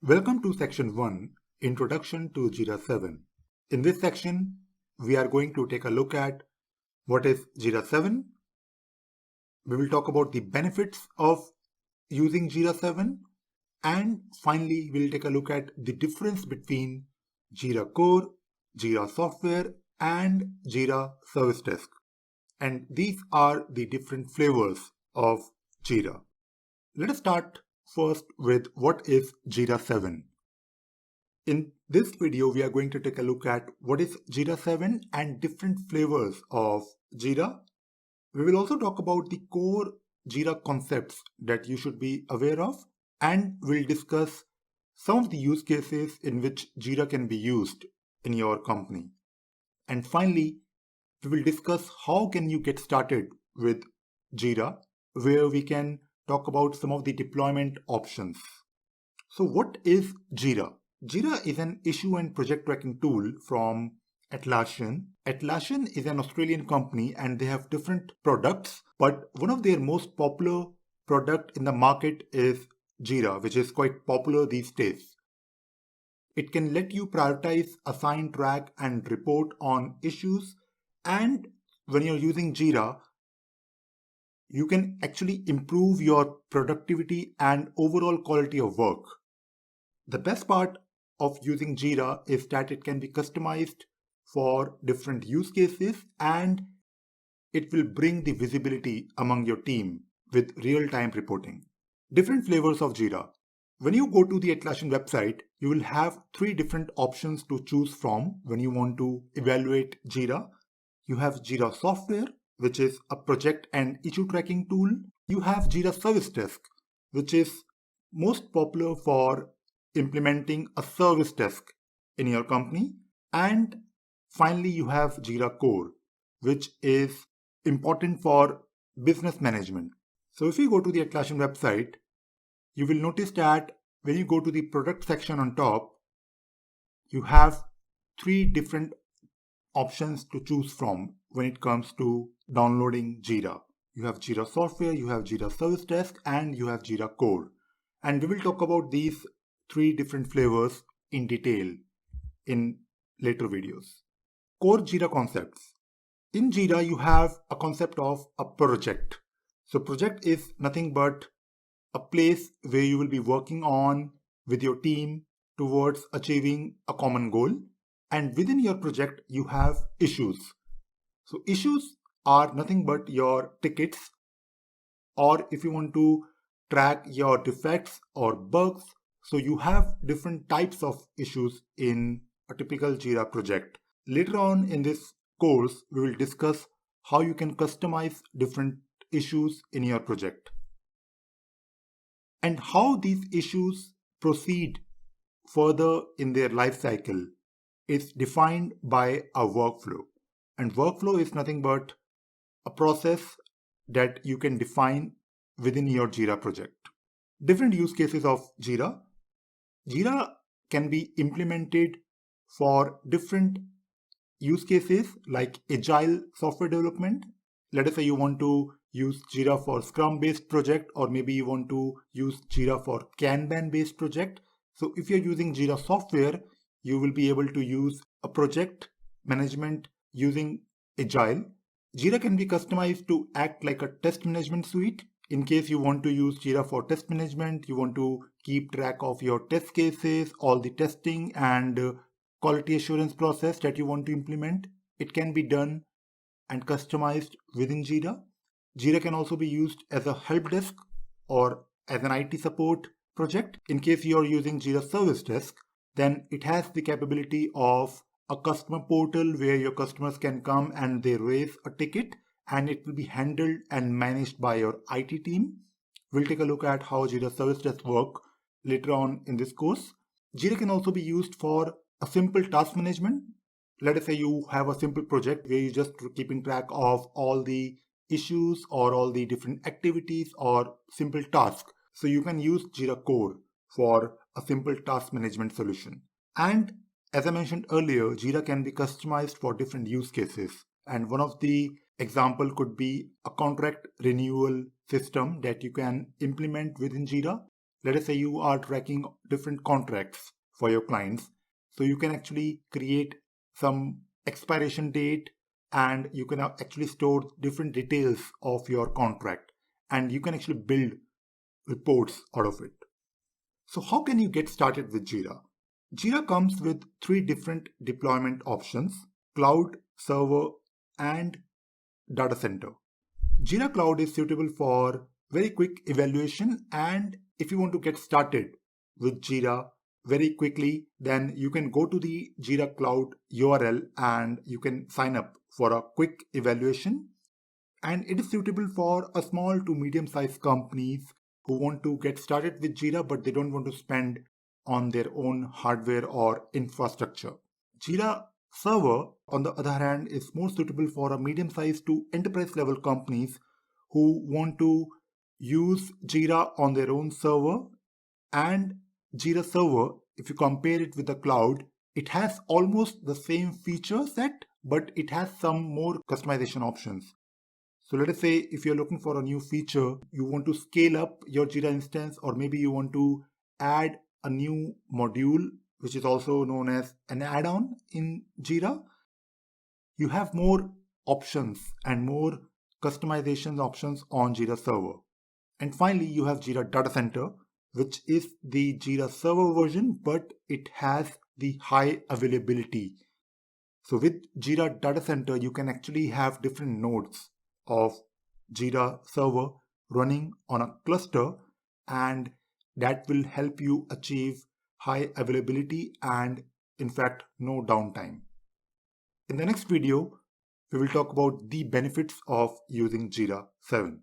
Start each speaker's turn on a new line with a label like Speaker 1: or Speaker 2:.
Speaker 1: Welcome to Section 1, Introduction to Jira 7. In this section, we are going to take a look at what is Jira 7. We will talk about the benefits of using Jira 7. And finally, we'll take a look at the difference between Jira Core, Jira Software, and Jira Service Desk. And these are the different flavors of Jira. Let us start first with what is Jira 7. In this video, we are going to take a look at what is Jira 7 and different flavors of Jira. We will also talk about the core Jira concepts that you should be aware of, and we'll discuss some of the use cases in which Jira can be used in your company. And finally, we will discuss how can you get started with Jira, where we can talk about some of the deployment options. So what is Jira? Jira is an issue and project tracking tool from Atlassian. Atlassian is an Australian company and they have different products, but one of their most popular product in the market is Jira, which is quite popular these days. It can let you prioritize, assign, track, and report on issues. And when you're using Jira, you can actually improve your productivity and overall quality of work. The best part of using Jira is that it can be customized for different use cases and it will bring the visibility among your team with real-time reporting. Different flavors of Jira. When you go to the Atlassian website, you will have 3 different options to choose from when you want to evaluate Jira. You have Jira Software, which is a project and issue tracking tool. You have Jira Service Desk, which is most popular for implementing a service desk in your company. And finally, you have Jira Core, which is important for business management. So if you go to the Atlassian website, you will notice that when you go to the product section on top, you have 3 different options to choose from when it comes to downloading Jira. You have Jira Software, you have Jira Service Desk, and you have Jira Core. And we will talk about these 3 different flavors in detail in later videos. Core Jira concepts. In Jira, you have a concept of a project. So project is nothing but a place where you will be working on with your team towards achieving a common goal. And within your project, you have issues. So issues are nothing but your tickets, or if you want to track your defects or bugs. So you have different types of issues in a typical Jira project. Later on in this course, we will discuss how you can customize different issues in your project and how these issues proceed further in their life cycle is defined by a workflow. And workflow is nothing but a process that you can define within your Jira project. Different use cases of Jira. Jira can be implemented for different use cases like agile software development. Let us say you want to use Jira for Scrum-based project, or maybe you want to use Jira for Kanban-based project. So if you're using Jira software, you will be able to use a project management using agile. Jira can be customized to act like a test management suite. In case you want to use Jira for test management, you want to keep track of your test cases, all the testing and quality assurance process that you want to implement. It can be done and customized within Jira. Jira can also be used as a help desk or as an IT support project. In case you are using Jira Service Desk, then it has the capability of a customer portal where your customers can come and they raise a ticket and it will be handled and managed by your IT team. We'll take a look at how Jira Service Desk work later on in this course. Jira can also be used for a simple task management. Let us say you have a simple project where you're just keeping track of all the issues or all the different activities or simple tasks. So you can use Jira Core for a simple task management solution. And as I mentioned earlier, Jira can be customized for different use cases. And one of the example could be a contract renewal system that you can implement within Jira. Let us say you are tracking different contracts for your clients. So you can actually create some expiration date, and you can actually store different details of your contract, and you can actually build reports out of it. So how can you get started with Jira? Jira comes with 3 different deployment options: cloud, server, and data center. Jira Cloud is suitable for very quick evaluation, and if you want to get started with Jira very quickly, then you can go to the Jira Cloud URL and you can sign up for a quick evaluation. And it is suitable for a small to medium sized companies who want to get started with Jira but they don't want to spend on their own hardware or infrastructure. Jira Server, on the other hand, is more suitable for a medium sized to enterprise level companies who want to use Jira on their own server. And Jira Server, if you compare it with the cloud, it has almost the same feature set, but it has some more customization options. So let us say if you're looking for a new feature, you want to scale up your Jira instance, or maybe you want to add a new module, which is also known as an add-on in Jira, you have more options and more customization options on Jira Server. And finally, you have Jira Data Center, which is the Jira Server version, but it has the high availability. So with Jira Data Center, you can actually have different nodes of Jira Server running on a cluster, and that will help you achieve high availability and in fact no downtime. In the next video, we will talk about the benefits of using Jira 7.